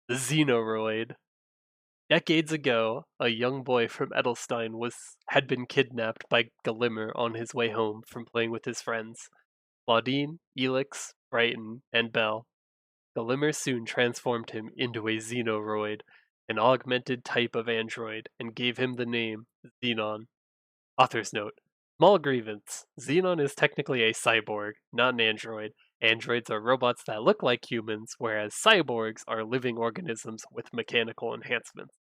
The Xenoroid. Decades ago, a young boy from Edelstein had been kidnapped by Glimmer on his way home from playing with his friends, Claudine, Elix, Brighton, and Belle. Glimmer soon transformed him into a Xenoroid, an augmented type of android, and gave him the name Xenon. Author's note. Small grievance. Xenon is technically a cyborg, not an android. Androids are robots that look like humans, whereas cyborgs are living organisms with mechanical enhancements.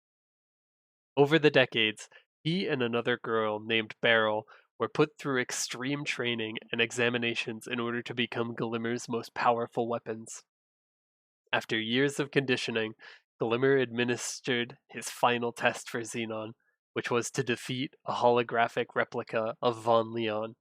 Over the decades, he and another girl named Beryl were put through extreme training and examinations in order to become Glimmer's most powerful weapons. After years of conditioning, Glimmer administered his final test for Xenon, which was to defeat a holographic replica of Von Leon.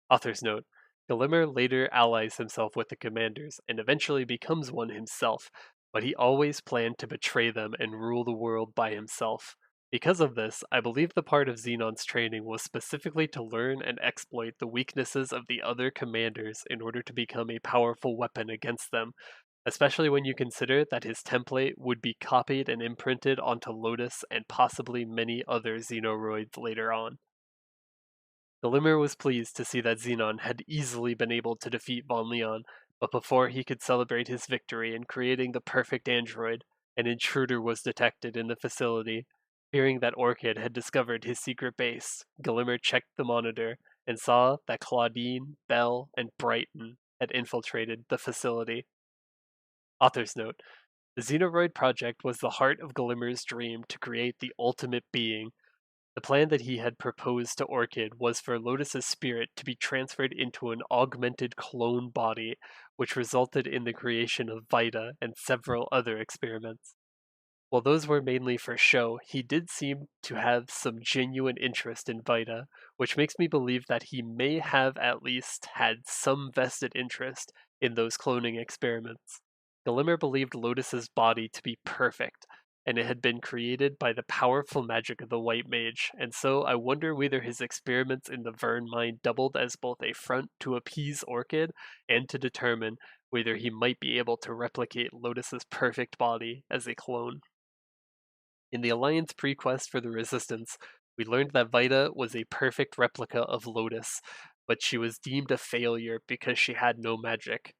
Author's note. Glimmer later allies himself with the commanders and eventually becomes one himself, but he always planned to betray them and rule the world by himself. Because of this, I believe the part of Xenon's training was specifically to learn and exploit the weaknesses of the other commanders in order to become a powerful weapon against them, especially when you consider that his template would be copied and imprinted onto Lotus and possibly many other Xenoroids later on. Glimmer was pleased to see that Xenon had easily been able to defeat Von Leon, but before he could celebrate his victory in creating the perfect android, an intruder was detected in the facility. Hearing that Orchid had discovered his secret base, Glimmer checked the monitor and saw that Claudine, Belle, and Brighton had infiltrated the facility. Author's note. The Xenoroid project was the heart of Glimmer's dream to create the ultimate being. The plan that he had proposed to Orchid was for Lotus's spirit to be transferred into an augmented clone body, which resulted in the creation of Vita and several other experiments. While those were mainly for show, he did seem to have some genuine interest in Vita, which makes me believe that he may have at least had some vested interest in those cloning experiments. Glimmer believed Lotus's body to be perfect, and it had been created by the powerful magic of the White Mage, and so I wonder whether his experiments in the Vern mine doubled as both a front to appease Orchid and to determine whether he might be able to replicate Lotus's perfect body as a clone. In the Alliance prequest for the Resistance, we learned that Vita was a perfect replica of Lotus, but she was deemed a failure because she had no magic.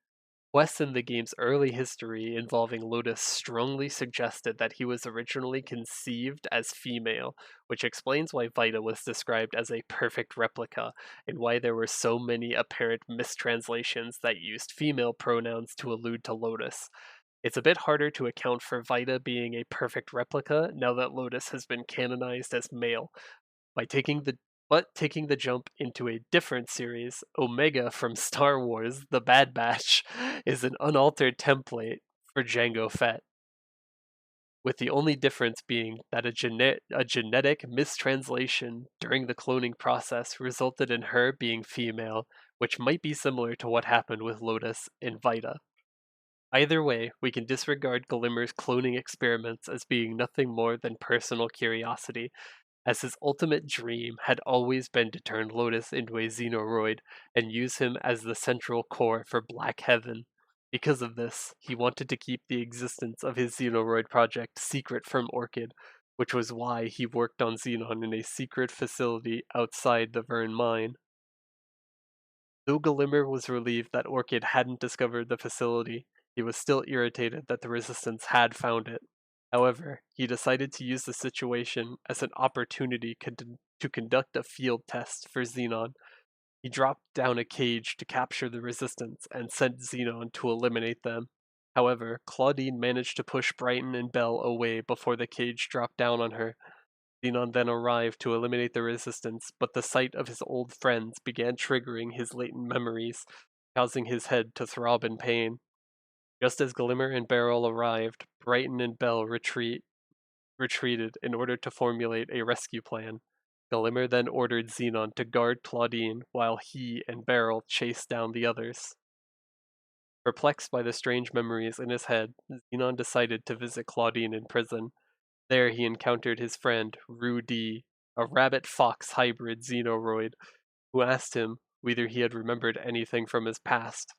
Quests in the game's early history involving Lotus strongly suggested that he was originally conceived as female, which explains why Vita was described as a perfect replica, and why there were so many apparent mistranslations that used female pronouns to allude to Lotus. It's a bit harder to account for Vita being a perfect replica now that Lotus has been canonized as male. By taking the jump into a different series, Omega from Star Wars: The Bad Batch is an unaltered template for Jango Fett, with the only difference being that a genetic mistranslation during the cloning process resulted in her being female, which might be similar to what happened with Lotus and Vita. Either way, we can disregard Glimmer's cloning experiments as being nothing more than personal curiosity, as his ultimate dream had always been to turn Lotus into a Xenoroid and use him as the central core for Black Heaven. Because of this, he wanted to keep the existence of his Xenoroid project secret from Orchid, which was why he worked on Xenon in a secret facility outside the Vern mine. Though Glimmer was relieved that Orchid hadn't discovered the facility, he was still irritated that the Resistance had found it. However, he decided to use the situation as an opportunity to conduct a field test for Xenon. He dropped down a cage to capture the Resistance and sent Xenon to eliminate them. However, Claudine managed to push Brighton and Belle away before the cage dropped down on her. Xenon then arrived to eliminate the Resistance, but the sight of his old friends began triggering his latent memories, causing his head to throb in pain. Just as Glimmer and Beryl arrived, Brighton and Belle retreated in order to formulate a rescue plan. Glimmer then ordered Xenon to guard Claudine while he and Beryl chased down the others. Perplexed by the strange memories in his head, Xenon decided to visit Claudine in prison. There he encountered his friend, Rudy, a rabbit-fox hybrid Xenoroid, who asked him whether he had remembered anything from his past.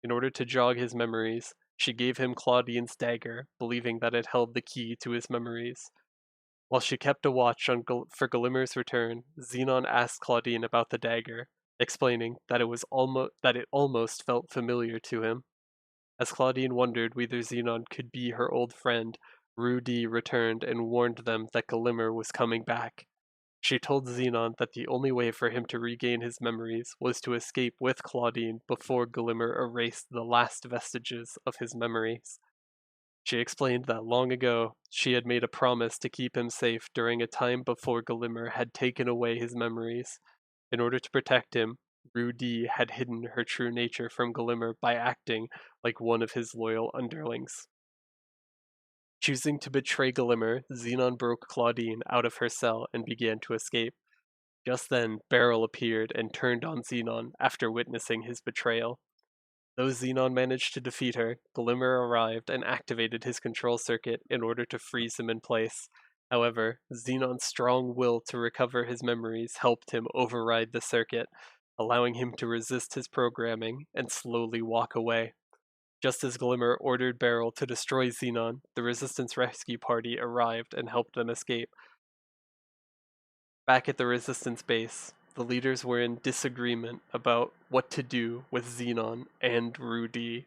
In order to jog his memories, She gave him Claudine's dagger, believing that it held the key to his memories. While she kept a watch for Glimmer's return, Xenon asked Claudine about the dagger, explaining that it almost felt familiar to him. As Claudine wondered whether Xenon could be her old friend, Rudy returned and warned them that Glimmer was coming back. She told Xenon that the only way for him to regain his memories was to escape with Claudine before Glimmer erased the last vestiges of his memories. She explained that long ago she had made a promise to keep him safe during a time before Glimmer had taken away his memories. In order to protect him, Rudy had hidden her true nature from Glimmer by acting like one of his loyal underlings. Choosing to betray Glimmer, Xenon broke Claudine out of her cell and began to escape. Just then, Beryl appeared and turned on Xenon after witnessing his betrayal. Though Xenon managed to defeat her, Glimmer arrived and activated his control circuit in order to freeze him in place. However, Xenon's strong will to recover his memories helped him override the circuit, allowing him to resist his programming and slowly walk away. Just as Glimmer ordered Beryl to destroy Xenon, the Resistance rescue party arrived and helped them escape. Back at the Resistance base, the leaders were in disagreement about what to do with Xenon and Rudy,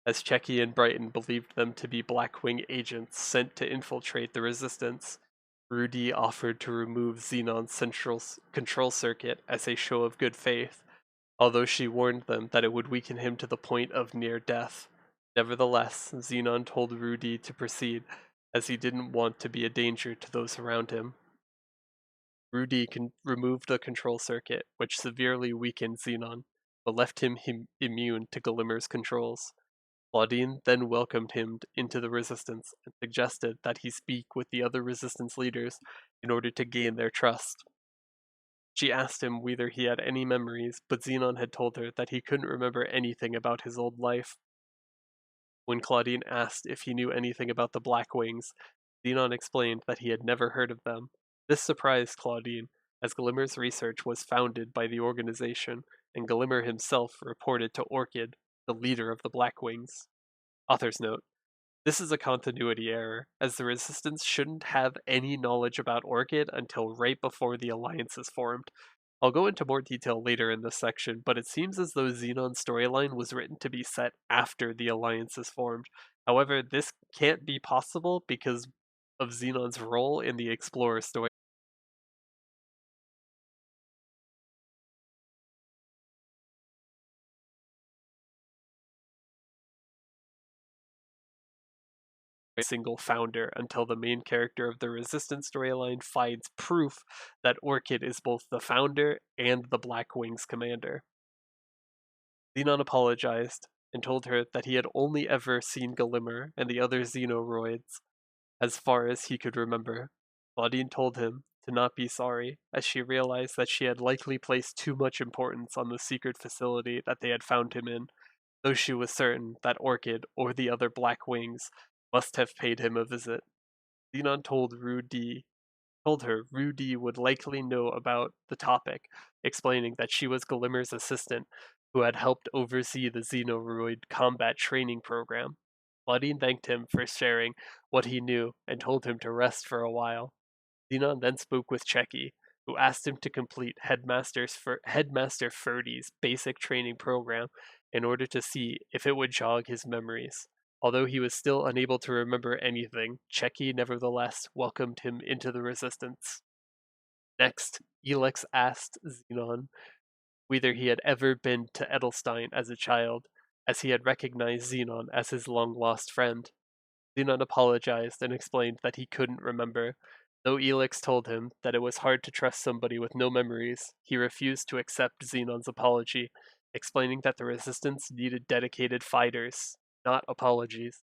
as Checky and Brighton believed them to be Blackwing agents sent to infiltrate the Resistance. Rudy offered to remove Xenon's central control circuit as a show of good faith, although she warned them that it would weaken him to the point of near death. Nevertheless, Xenon told Rudy to proceed, as he didn't want to be a danger to those around him. Rudy removed the control circuit, which severely weakened Xenon, but left him immune to Glimmer's controls. Claudine then welcomed him into the Resistance and suggested that he speak with the other Resistance leaders in order to gain their trust. She asked him whether he had any memories, but Xenon had told her that he couldn't remember anything about his old life. When Claudine asked if he knew anything about the Blackwings, Xenon explained that he had never heard of them. This surprised Claudine, as Glimmer's research was founded by the organization, and Glimmer himself reported to Orchid, the leader of the Blackwings. Author's note: this is a continuity error, as the Resistance shouldn't have any knowledge about Orchid until right before the Alliance is formed. I'll go into more detail later in this section, but it seems as though Xenon's storyline was written to be set after the Alliance is formed. However, this can't be possible because of Xenon's role in the Explorer story. Single founder until the main character of the Resistance storyline finds proof that Orchid is both the founder and the Blackwing's commander. Xenon apologized and told her that he had only ever seen Glimmer and the other Xenoroids as far as he could remember. Claudine told him to not be sorry, as she realized that she had likely placed too much importance on the secret facility that they had found him in, though she was certain that Orchid or the other Blackwings must have paid him a visit. Xenon told her Rudy would likely know about the topic, explaining that she was Glimmer's assistant, who had helped oversee the Xenoroid combat training program. Claudine thanked him for sharing what he knew and told him to rest for a while. Xenon then spoke with Checky, who asked him to complete Headmaster Ferdy's basic training program in order to see if it would jog his memories. Although he was still unable to remember anything, Checky nevertheless welcomed him into the Resistance. Next, Elix asked Xenon whether he had ever been to Edelstein as a child, as he had recognized Xenon as his long-lost friend. Xenon apologized and explained that he couldn't remember. Though Elix told him that it was hard to trust somebody with no memories, he refused to accept Xenon's apology, explaining that the Resistance needed dedicated fighters, not apologies.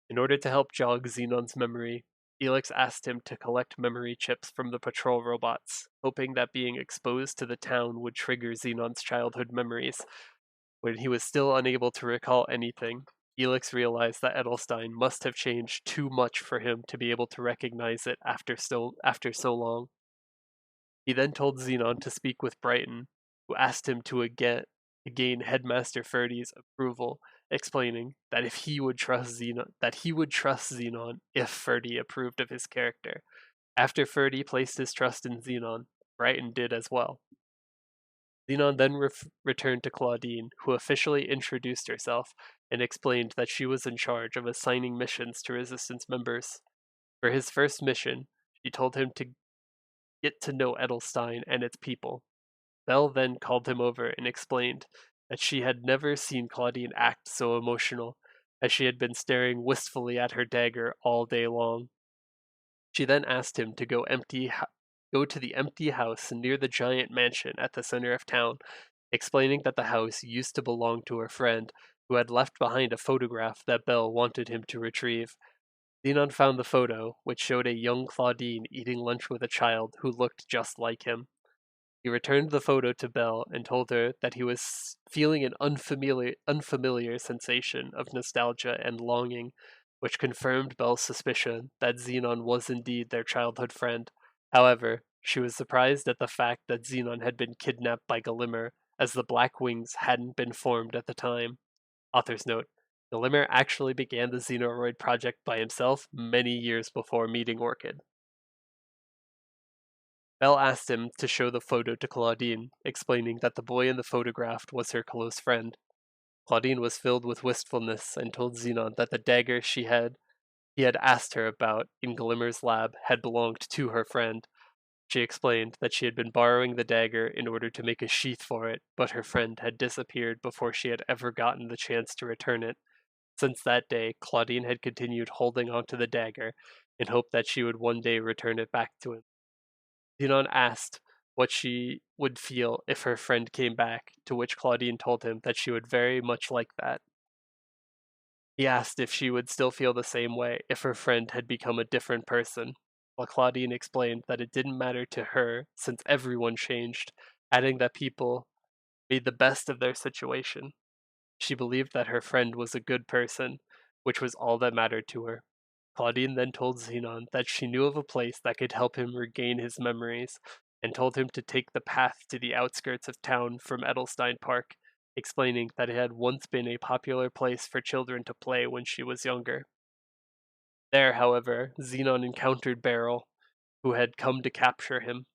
In order to help jog Xenon's memory, Elix asked him to collect memory chips from the patrol robots, hoping that being exposed to the town would trigger Xenon's childhood memories. When he was still unable to recall anything, Elix realized that Edelstein must have changed too much for him to be able to recognize it after so long. He then told Xenon to speak with Brighton, who asked him to gain Headmaster Ferdy's approval explaining that he would trust Xenon if Ferdy approved of his character. After Ferdy placed his trust in Xenon, Brighton did as well. Xenon then returned to Claudine, who officially introduced herself and explained that she was in charge of assigning missions to Resistance members. For his first mission, she told him to get to know Edelstein and its people. Belle then called him over and explained that she had never seen Claudine act so emotional, as she had been staring wistfully at her dagger all day long. She then asked him to go to the empty house near the giant mansion at the center of town, explaining that the house used to belong to her friend, who had left behind a photograph that Belle wanted him to retrieve. Xenon found the photo, which showed a young Claudine eating lunch with a child who looked just like him. He returned the photo to Belle and told her that he was feeling an unfamiliar sensation of nostalgia and longing, which confirmed Belle's suspicion that Xenon was indeed their childhood friend. However, she was surprised at the fact that Xenon had been kidnapped by Glimmer, as the Black Wings hadn't been formed at the time. Author's note: Glimmer actually began the Xenoroid project by himself many years before meeting Orchid. Belle asked him to show the photo to Claudine, explaining that the boy in the photograph was her close friend. Claudine was filled with wistfulness and told Xenon that the dagger he had asked her about in Glimmer's lab had belonged to her friend. She explained that she had been borrowing the dagger in order to make a sheath for it, but her friend had disappeared before she had ever gotten the chance to return it. Since that day, Claudine had continued holding onto the dagger in hope that she would one day return it back to him. Xenon asked what she would feel if her friend came back, to which Claudine told him that she would very much like that. He asked if she would still feel the same way if her friend had become a different person, while Claudine explained that it didn't matter to her since everyone changed, adding that people made the best of their situation. She believed that her friend was a good person, which was all that mattered to her. Claudine then told Xenon that she knew of a place that could help him regain his memories, and told him to take the path to the outskirts of town from Edelstein Park, explaining that it had once been a popular place for children to play when she was younger. There, however, Xenon encountered Beryl, who had come to capture him.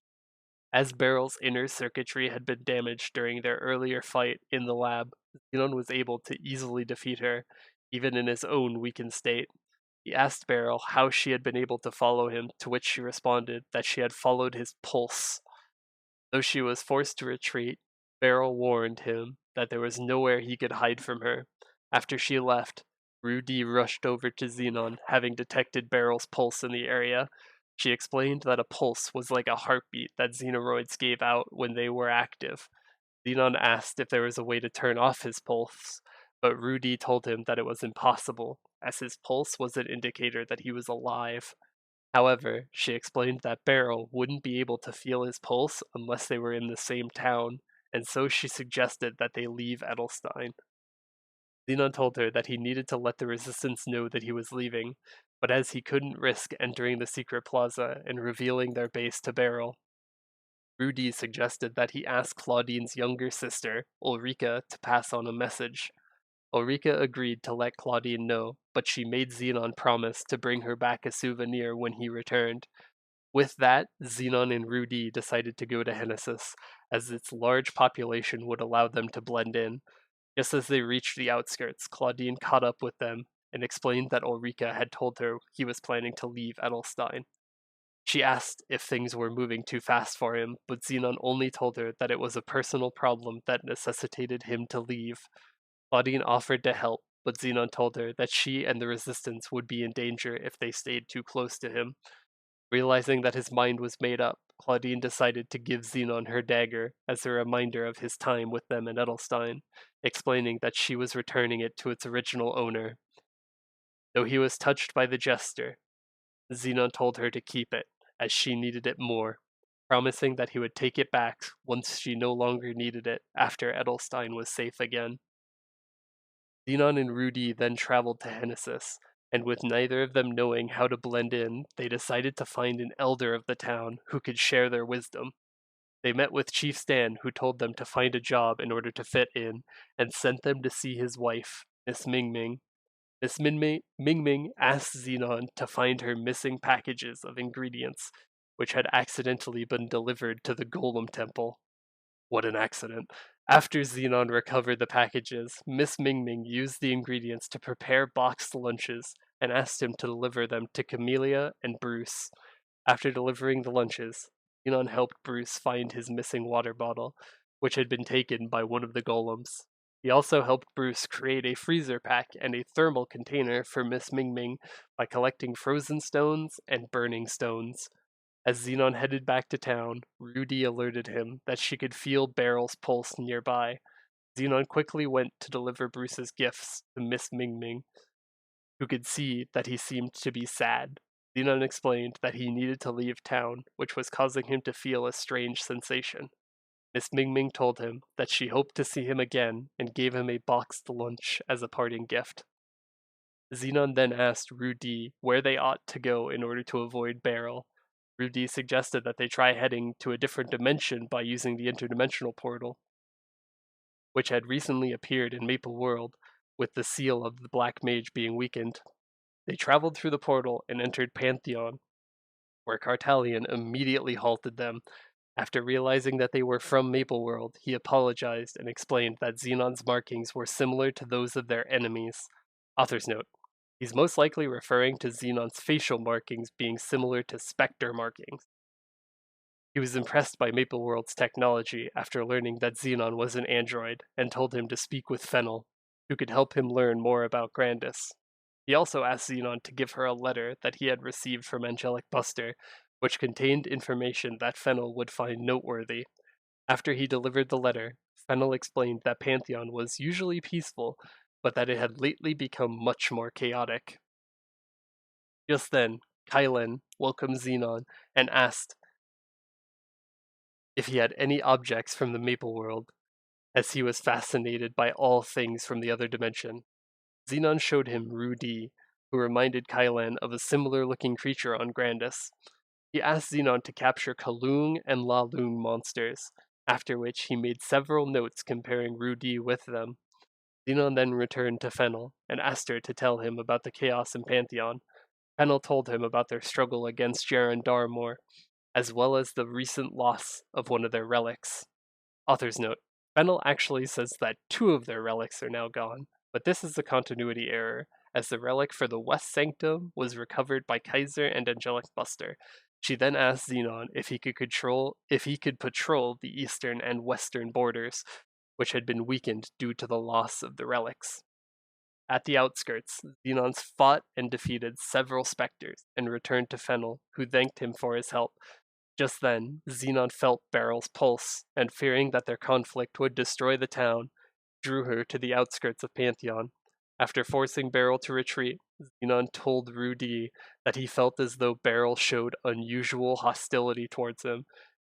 As Beryl's inner circuitry had been damaged during their earlier fight in the lab, Xenon was able to easily defeat her, even in his own weakened state. He asked Beryl how she had been able to follow him, to which she responded that she had followed his pulse. Though she was forced to retreat, Beryl warned him that there was nowhere he could hide from her. After she left, Rudy rushed over to Xenon, having detected Beryl's pulse in the area. She explained that a pulse was like a heartbeat that Xenoroids gave out when they were active. Xenon asked if there was a way to turn off his pulse, but Rudy told him that it was impossible, as his pulse was an indicator that he was alive. However, she explained that Beryl wouldn't be able to feel his pulse unless they were in the same town, and so she suggested that they leave Edelstein. Xenon told her that he needed to let the Resistance know that he was leaving, but as he couldn't risk entering the secret plaza and revealing their base to Beryl, Rudy suggested that he ask Claudine's younger sister, Ulrika, to pass on a message. Ulrika agreed to let Claudine know, but she made Xenon promise to bring her back a souvenir when he returned. With that, Xenon and Rudy decided to go to Hennesis, as its large population would allow them to blend in. Just as they reached the outskirts, Claudine caught up with them and explained that Ulrika had told her he was planning to leave Edelstein. She asked if things were moving too fast for him, but Xenon only told her that it was a personal problem that necessitated him to leave. Claudine offered to help, but Xenon told her that she and the Resistance would be in danger if they stayed too close to him. Realizing that his mind was made up, Claudine decided to give Xenon her dagger as a reminder of his time with them in Edelstein, explaining that she was returning it to its original owner. Though he was touched by the gesture, Xenon told her to keep it, as she needed it more, promising that he would take it back once she no longer needed it after Edelstein was safe again. Xenon and Rudy then traveled to Hennesis, and with neither of them knowing how to blend in, they decided to find an elder of the town who could share their wisdom. They met with Chief Stan, who told them to find a job in order to fit in, and sent them to see his wife. Miss Mingming. Miss Mingming asks Xenon to find her missing packages of ingredients, which had accidentally been delivered to the Golem Temple. What an accident. After Xenon recovered the packages, Miss Mingming used the ingredients to prepare boxed lunches and asked him to deliver them to Camellia and Bruce. After delivering the lunches, Xenon helped Bruce find his missing water bottle, which had been taken by one of the golems. He also helped Bruce create a freezer pack and a thermal container for Miss Mingming by collecting frozen stones and burning stones. As Xenon headed back to town, Rudy alerted him that she could feel Barrel's pulse nearby. Xenon quickly went to deliver Bruce's gifts to Miss Mingming, who could see that he seemed to be sad. Xenon explained that he needed to leave town, which was causing him to feel a strange sensation. Miss Mingming told him that she hoped to see him again and gave him a boxed lunch as a parting gift. Xenon then asked Rudy where they ought to go in order to avoid Beryl. Rudy suggested that they try heading to a different dimension by using the interdimensional portal, which had recently appeared in Maple World, with the seal of the Black Mage being weakened. They traveled through the portal and entered Pantheon, where Cartalion immediately halted them. After realizing that they were from Maple World, he apologized and explained that Xenon's markings were similar to those of their enemies. Author's note: he's most likely referring to Xenon's facial markings being similar to Spectre markings. He was impressed by Maple World's technology after learning that Xenon was an android and told him to speak with Fennel, who could help him learn more about Grandis. He also asked Xenon to give her a letter that he had received from Angelic Buster, which contained information that Fennel would find noteworthy. After he delivered the letter, Fennel explained that Pantheon was usually peaceful, but that it had lately become much more chaotic. Just then, Kylen welcomed Xenon and asked if he had any objects from the Maple World, as he was fascinated by all things from the other dimension. Xenon showed him Rudy, who reminded Kylan of a similar-looking creature on Grandis. He asked Xenon to capture Kalung and La Lung monsters, after which he made several notes comparing Rudy with them. Xenon then returned to Fennel and asked her to tell him about the chaos in Pantheon. Fennel told him about their struggle against Jaren Darmor, as well as the recent loss of one of their relics. Author's note: Fennel actually says that 2 of their relics are now gone, but this is a continuity error, as the relic for the West Sanctum was recovered by Kaiser and Angelic Buster. She then asked Xenon if he could patrol the eastern and western borders, which had been weakened due to the loss of the relics. At the outskirts, Xenon fought and defeated several specters and returned to Fennel, who thanked him for his help. Just then, Xenon felt Beryl's pulse, and fearing that their conflict would destroy the town, drew her to the outskirts of Pantheon. After forcing Beryl to retreat, Xenon told Rudy that he felt as though Beryl showed unusual hostility towards him,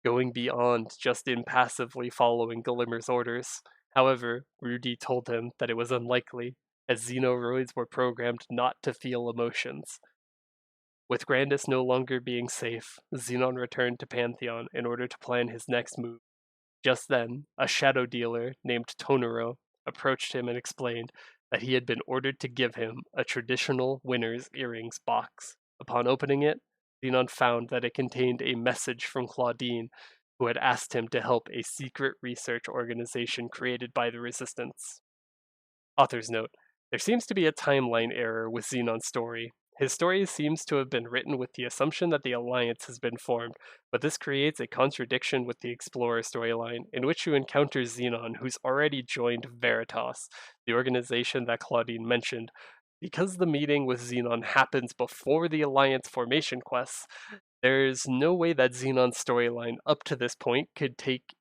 going beyond just impassively following Glimmer's orders. However, Rudy told him that it was unlikely, as Xenoroids were programmed not to feel emotions. With Grandis no longer being safe, Xenon returned to Pantheon in order to plan his next move. Just then, a shadow dealer named Tonero approached him and explained that he had been ordered to give him a traditional winner's earrings box. Upon opening it, Xenon found that it contained a message from Claudine, who had asked him to help a secret research organization created by the Resistance. Author's note: there seems to be a timeline error with Xenon's story. His story seems to have been written with the assumption that the Alliance has been formed, but this creates a contradiction with the Explorer storyline, in which you encounter Xenon, who's already joined Veritas, the organization that Claudine mentioned. Because the meeting with Xenon happens before the Alliance formation quests, there's no way that Xenon's storyline up to this point could take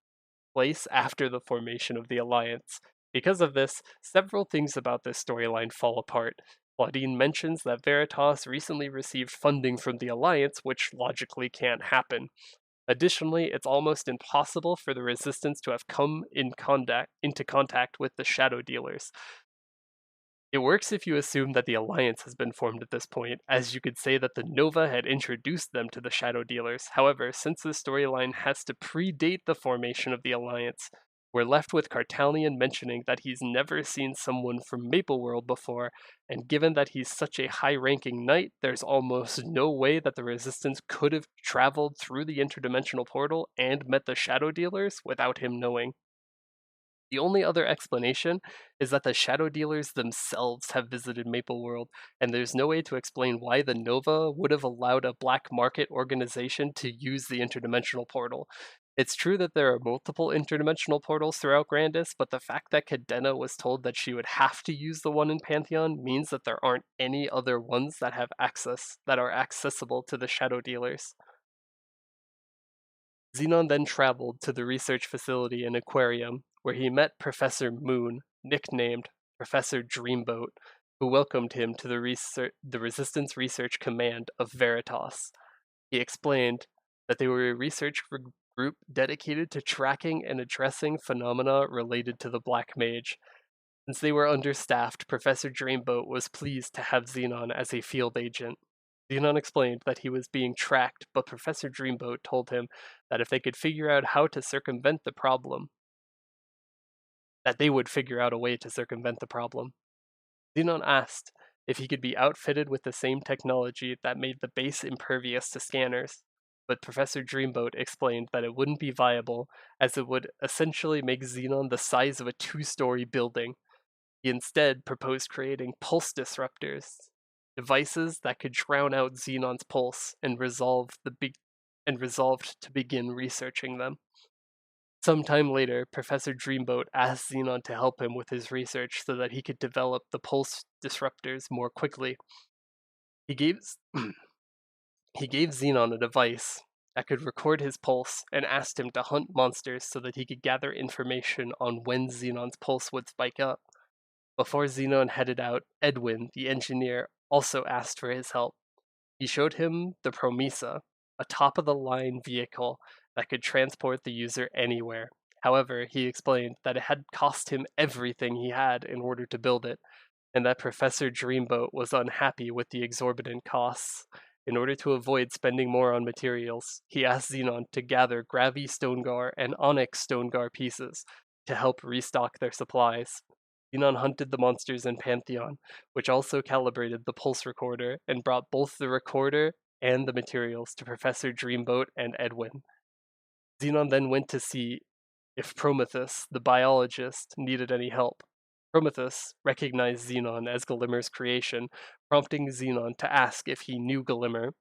place after the formation of the Alliance. Because of this, several things about this storyline fall apart. Claudine mentions that Veritas recently received funding from the Alliance, which logically can't happen. Additionally, it's almost impossible for the Resistance to have come into contact with the Shadow Dealers. It works if you assume that the Alliance has been formed at this point, as you could say that the Nova had introduced them to the Shadow Dealers. However, since this storyline has to predate the formation of the Alliance, We're left with Cartalion mentioning that he's never seen someone from Maple World before, and given that he's such a high-ranking knight, there's almost no way that the Resistance could have traveled through the interdimensional portal and met the Shadow Dealers without him knowing. The only other explanation is that the Shadow Dealers themselves have visited Maple World, and there's no way to explain why the Nova would have allowed a black market organization to use the interdimensional portal. It's true that there are multiple interdimensional portals throughout Grandis, but the fact that Cadena was told that she would have to use the one in Pantheon means that there aren't any other ones that have access that are accessible to the Shadow Dealers. Xenon then traveled to the research facility in Aquarium, where he met Professor Moon, nicknamed Professor Dreamboat, who welcomed him to the Resistance Research Command of Veritas. He explained that they were a research group dedicated to tracking and addressing phenomena related to the Black Mage. Since they were understaffed, Professor Dreamboat was pleased to have Xenon as a field agent. Xenon explained that he was being tracked, but Professor Dreamboat told him that if they could figure out how to circumvent the problem, that they would figure out a way to circumvent the problem. Xenon asked if he could be outfitted with the same technology that made the base impervious to scanners, but Professor Dreamboat explained that it wouldn't be viable, as it would essentially make Xenon the size of a two-story building. He instead proposed creating pulse disruptors, devices that could drown out Xenon's pulse and resolved to begin researching them. Sometime later, Professor Dreamboat asked Xenon to help him with his research so that he could develop the pulse disruptors more quickly. He gave he gave Xenon a device that could record his pulse and asked him to hunt monsters so that he could gather information on when Xenon's pulse would spike up. Before Xenon headed out, Edwin, the engineer, also asked for his help. He showed him the Promesa, a top-of-the-line vehicle that could transport the user anywhere. However, he explained that it had cost him everything he had in order to build it, and that Professor Dreamboat was unhappy with the exorbitant costs. In order to avoid spending more on materials, he asked Xenon to gather Gravi Stonegar and Onyx Stonegar pieces to help restock their supplies. Xenon hunted the monsters in Pantheon, which also calibrated the pulse recorder and brought both the recorder and the materials to Professor Dreamboat and Edwin. Xenon then went to see if Prometheus, the biologist, needed any help. Prometheus recognized Xenon as Glimmer's creation, prompting Xenon to ask if he knew Glimmer.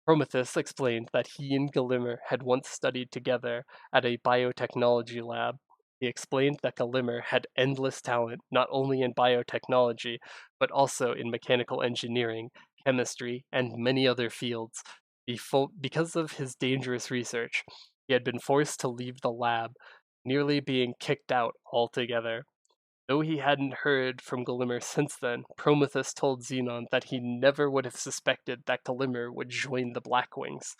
Prometheus explained that he and Glimmer had once studied together at a biotechnology lab. He explained that Glimmer had endless talent not only in biotechnology, but also in mechanical engineering, chemistry, and many other fields. Because of his dangerous research, he had been forced to leave the lab, nearly being kicked out altogether. Though he hadn't heard from Glimmer since then, Prometheus told Xenon that he never would have suspected that Glimmer would join the Blackwings.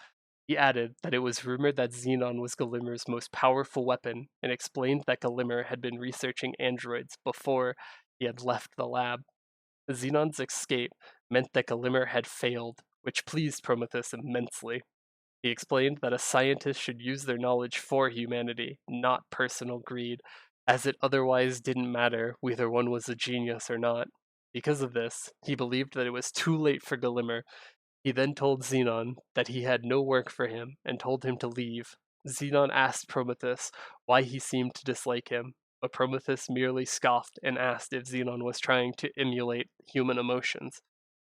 He added that it was rumored that Xenon was Glimmer's most powerful weapon, and explained that Glimmer had been researching androids before he had left the lab. Xenon's escape meant that Glimmer had failed, which pleased Prometheus immensely. He explained that a scientist should use their knowledge for humanity, not personal greed, as it otherwise didn't matter whether one was a genius or not. Because of this, he believed that it was too late for Glimmer. He then told Xenon that he had no work for him and told him to leave. Xenon asked Prometheus why he seemed to dislike him, but Prometheus merely scoffed and asked if Xenon was trying to emulate human emotions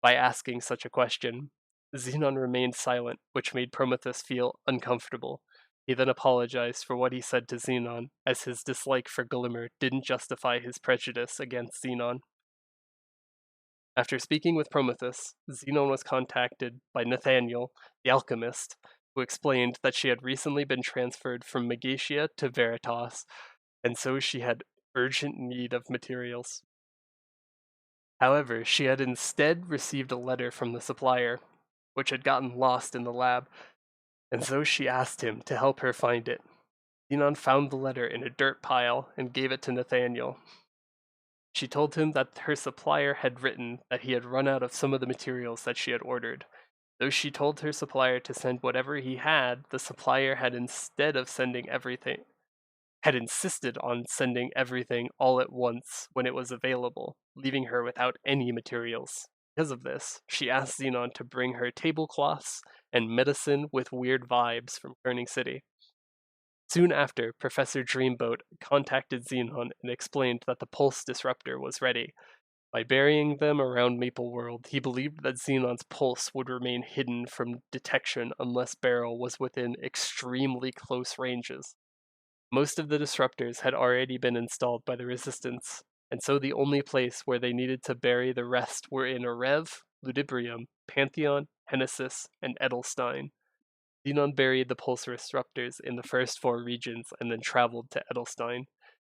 by asking such a question. Xenon remained silent, which made Prometheus feel uncomfortable. He then apologized for what he said to Xenon, as his dislike for Glimmer didn't justify his prejudice against Xenon. After speaking with Prometheus, Xenon was contacted by Nathaniel, the alchemist, who explained that she had recently been transferred from Megatia to Veritas, and so she had urgent need of materials. However, she had instead received a letter from the supplier, which had gotten lost in the lab, and so she asked him to help her find it. Xenon found the letter in a dirt pile and gave it to Nathaniel. She told him that her supplier had written that he had run out of some of the materials that she had ordered. Though she told her supplier to send whatever he had, the supplier had instead of sending everything. had insisted on sending everything all at once when it was available, leaving her without any materials. Because of this, she asked Xenon to bring her tablecloths and medicine with weird vibes from Kerning City. Soon after, Professor Dreamboat contacted Xenon and explained that the pulse disruptor was ready. By burying them around Maple World, he believed that Xenon's pulse would remain hidden from detection unless Beryl was within extremely close ranges. Most of the disruptors had already been installed by the Resistance, and so the only place where they needed to bury the rest were in Arev, Ludibrium, Pantheon, Hennesis, and Edelstein. Xenon buried the pulse disruptors in the first 4 regions and then traveled to Edelstein.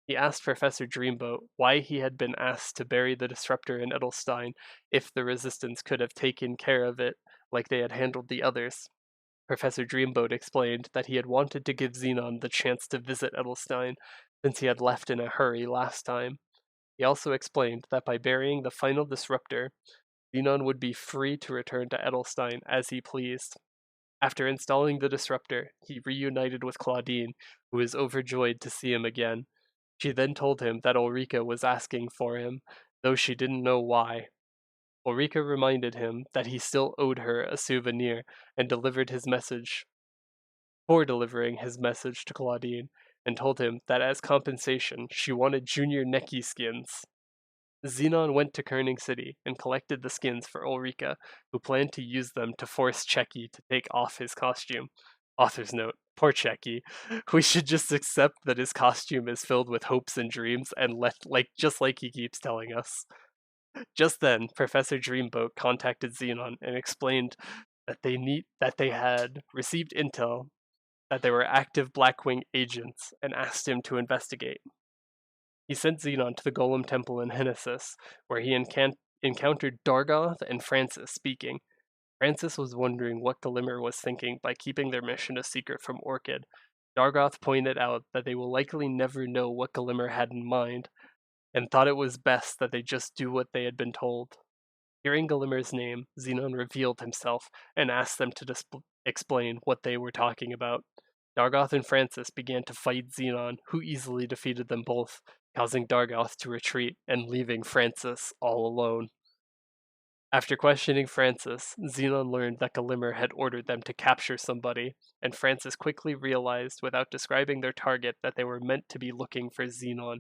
He asked Professor Dreamboat why he had been asked to bury the disruptor in Edelstein if the Resistance could have taken care of it like they had handled the others. Professor Dreamboat explained that he had wanted to give Xenon the chance to visit Edelstein since he had left in a hurry last time. He also explained that by burying the final disruptor, Xenon would be free to return to Edelstein as he pleased. After installing the disruptor, he reunited with Claudine, who was overjoyed to see him again. She then told him that Ulrika was asking for him, though she didn't know why. Ulrika reminded him that he still owed her a souvenir and delivered his message for delivering his message to Claudine, and told him that as compensation she wanted junior Neki skins. Xenon went to Kerning City and collected the skins for Ulrika, who planned to use them to force Checky to take off his costume. Author's note, poor Checky. We should just accept that his costume is filled with hopes and dreams and just like he keeps telling us. Just then, Professor Dreamboat contacted Xenon and explained that they had received intel that there were active Blackwing agents and asked him to investigate. He sent Xenon to the Golem Temple in Hennesis, where he encountered Dargoth and Francis speaking. Francis was wondering what Glimmer was thinking by keeping their mission a secret from Orchid. Dargoth pointed out that they will likely never know what Glimmer had in mind, and thought it was best that they just do what they had been told. Hearing Glimmer's name, Xenon revealed himself and asked them to explain what they were talking about. Dargoth and Francis began to fight Xenon, who easily defeated them both, causing Dargoth to retreat and leaving Francis all alone. After questioning Francis, Xenon learned that Glimmer had ordered them to capture somebody, and Francis quickly realized without describing their target that they were meant to be looking for Xenon.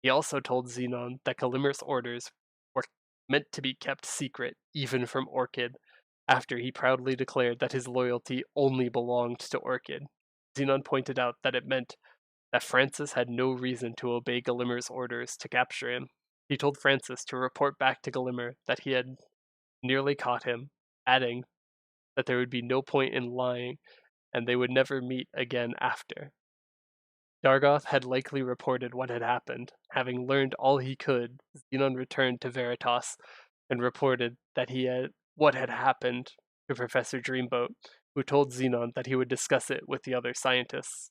He also told Xenon that Glimmer's orders were meant to be kept secret, even from Orchid, after he proudly declared that his loyalty only belonged to Orchid. Xenon pointed out that it meant that Francis had no reason to obey Glimmer's orders to capture him. He told Francis to report back to Glimmer that he had nearly caught him, adding that there would be no point in lying and they would never meet again after. Dargoth had likely reported what had happened. Having learned all he could, Xenon returned to Veritas and reported that what had happened to Professor Dreamboat, who told Xenon that he would discuss it with the other scientists.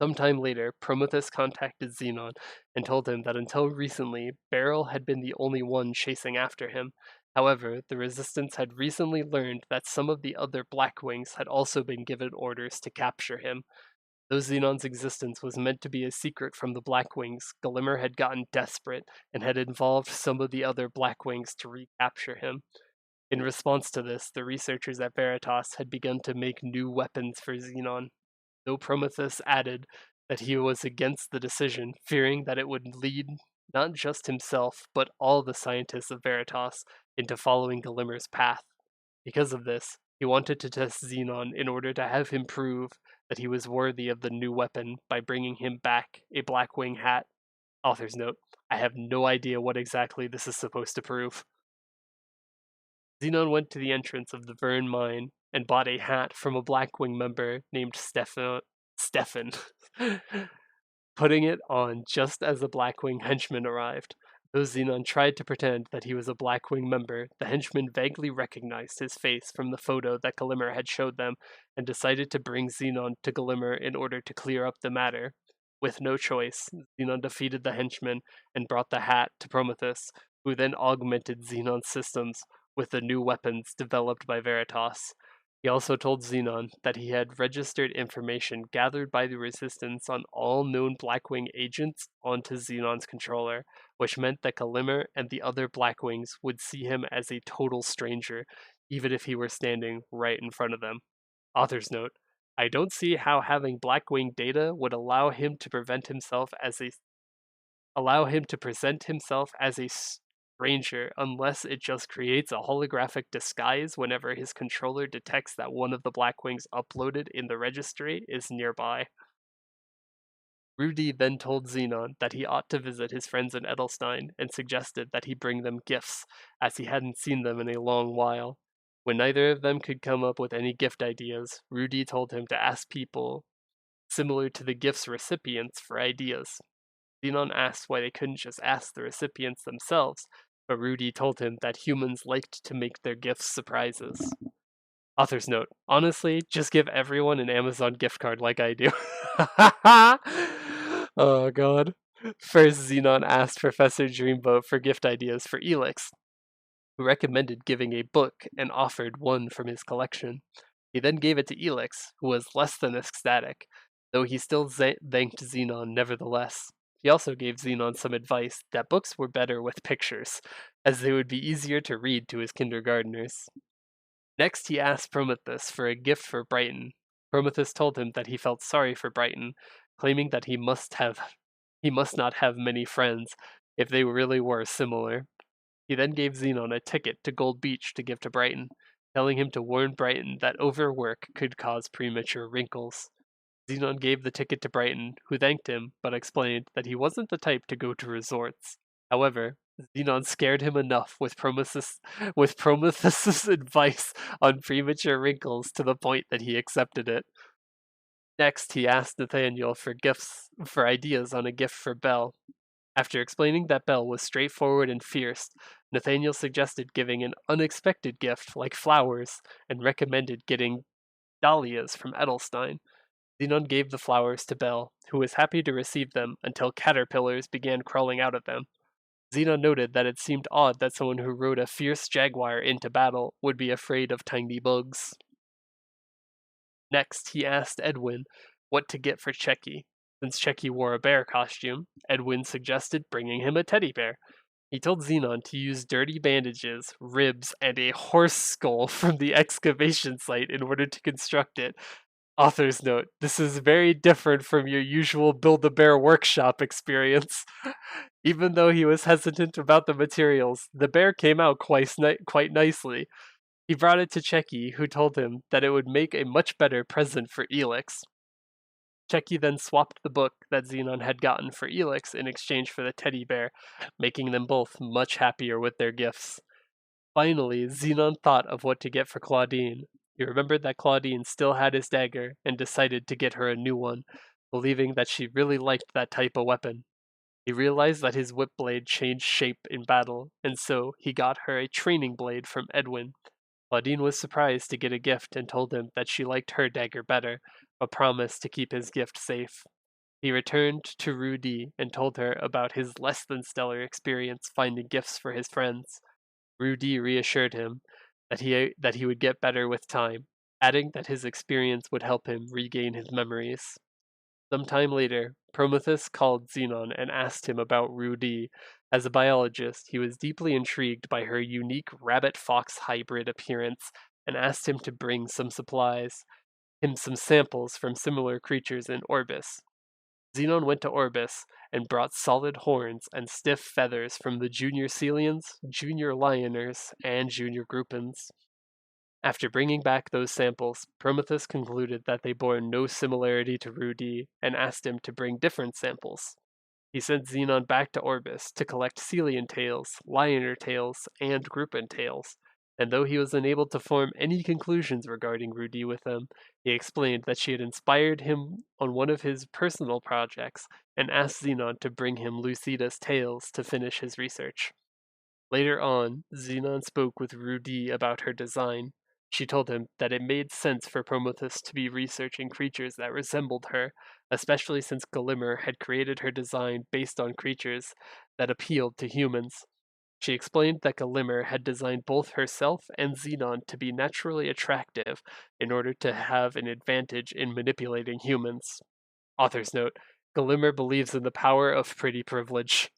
Sometime later, Prometheus contacted Xenon and told him that until recently, Beryl had been the only one chasing after him. However, the Resistance had recently learned that some of the other Blackwings had also been given orders to capture him. Though Xenon's existence was meant to be a secret from the Blackwings, Glimmer had gotten desperate and had involved some of the other Blackwings to recapture him. In response to this, the researchers at Veritas had begun to make new weapons for Xenon, though Prometheus added that he was against the decision, fearing that it would lead not just himself, but all the scientists of Veritas into following Glimmer's path. Because of this, he wanted to test Xenon in order to have him prove that he was worthy of the new weapon by bringing him back a Blackwing hat. Author's note, I have no idea what exactly this is supposed to prove. Xenon went to the entrance of the Vern mine and bought a hat from a Blackwing member named Stefan, putting it on just as the Blackwing henchman arrived. Though Xenon tried to pretend that he was a Blackwing member, the henchman vaguely recognized his face from the photo that Glimmer had showed them and decided to bring Xenon to Glimmer in order to clear up the matter. With no choice, Xenon defeated the henchman and brought the hat to Prometheus, who then augmented Xenon's systems with the new weapons developed by Veritas. He also told Xenon that he had registered information gathered by the Resistance on all known Blackwing agents onto Xenon's controller, which meant that Glimmer and the other Blackwings would see him as a total stranger, even if he were standing right in front of them. Author's note: I don't see how having Blackwing data would allow him to present himself as a stranger unless it just creates a holographic disguise whenever his controller detects that one of the Blackwings uploaded in the registry is nearby. Rudy then told Xenon that he ought to visit his friends in Edelstein and suggested that he bring them gifts, as he hadn't seen them in a long while. When neither of them could come up with any gift ideas, Rudy told him to ask people similar to the gift's recipients for ideas. Xenon asked why they couldn't just ask the recipients themselves, but Rudy told him that humans liked to make their gifts surprises. Author's note: honestly, just give everyone an Amazon gift card like I do. Oh god. First, Xenon asked Professor Dreamboat for gift ideas for Elix, who recommended giving a book and offered one from his collection. He then gave it to Elix, who was less than ecstatic, though he still thanked Xenon nevertheless. He also gave Xenon some advice that books were better with pictures, as they would be easier to read to his kindergartners. Next, he asked Prometheus for a gift for Brighton. Prometheus told him that he felt sorry for Brighton, claiming that he must not have many friends if they really were similar. He then gave Xenon a ticket to Gold Beach to give to Brighton, telling him to warn Brighton that overwork could cause premature wrinkles. Xenon gave the ticket to Brighton, who thanked him, but explained that he wasn't the type to go to resorts. However, Xenon scared him enough with Prometheus's advice on premature wrinkles to the point that he accepted it. Next, he asked Nathaniel for ideas on a gift for Belle. After explaining that Belle was straightforward and fierce, Nathaniel suggested giving an unexpected gift like flowers and recommended getting dahlias from Edelstein. Xenon gave the flowers to Belle, who was happy to receive them until caterpillars began crawling out of them. Xenon noted that it seemed odd that someone who rode a fierce jaguar into battle would be afraid of tiny bugs. Next, he asked Edwin what to get for Checky. Since Checky wore a bear costume, Edwin suggested bringing him a teddy bear. He told Xenon to use dirty bandages, ribs, and a horse skull from the excavation site in order to construct it. Author's note: this is very different from your usual Build-A-Bear workshop experience. Even though he was hesitant about the materials, the bear came out quite nicely. He brought it to Checky, who told him that it would make a much better present for Elix. Checky then swapped the book that Xenon had gotten for Elix in exchange for the teddy bear, making them both much happier with their gifts. Finally, Xenon thought of what to get for Claudine. He remembered that Claudine still had his dagger and decided to get her a new one, believing that she really liked that type of weapon. He realized that his whip blade changed shape in battle, and so he got her a training blade from Edwin. Claudine was surprised to get a gift and told him that she liked her dagger better, but promised to keep his gift safe. He returned to Rudy and told her about his less than stellar experience finding gifts for his friends. Rudy reassured him that he would get better with time, adding that his experience would help him regain his memories. Some time later, Prometheus called Xenon and asked him about Rudy. As a biologist, he was deeply intrigued by her unique rabbit-fox hybrid appearance and asked him to bring some samples from similar creatures in Orbis. Xenon went to Orbis and brought solid horns and stiff feathers from the junior Celians, junior Lioners, and junior Groupins. After bringing back those samples, Prometheus concluded that they bore no similarity to Rudy and asked him to bring different samples. He sent Xenon back to Orbis to collect Celian tails, Lioner tails, and Groupin tails, and though he was unable to form any conclusions regarding Rudy with them, he explained that she had inspired him on one of his personal projects and asked Xenon to bring him Lucida's tails to finish his research. Later on, Xenon spoke with Rudy about her design. She told him that it made sense for Prometheus to be researching creatures that resembled her, especially since Glimmer had created her design based on creatures that appealed to humans. She explained that Glimmer had designed both herself and Xenon to be naturally attractive in order to have an advantage in manipulating humans. Author's note: Glimmer believes in the power of pretty privilege.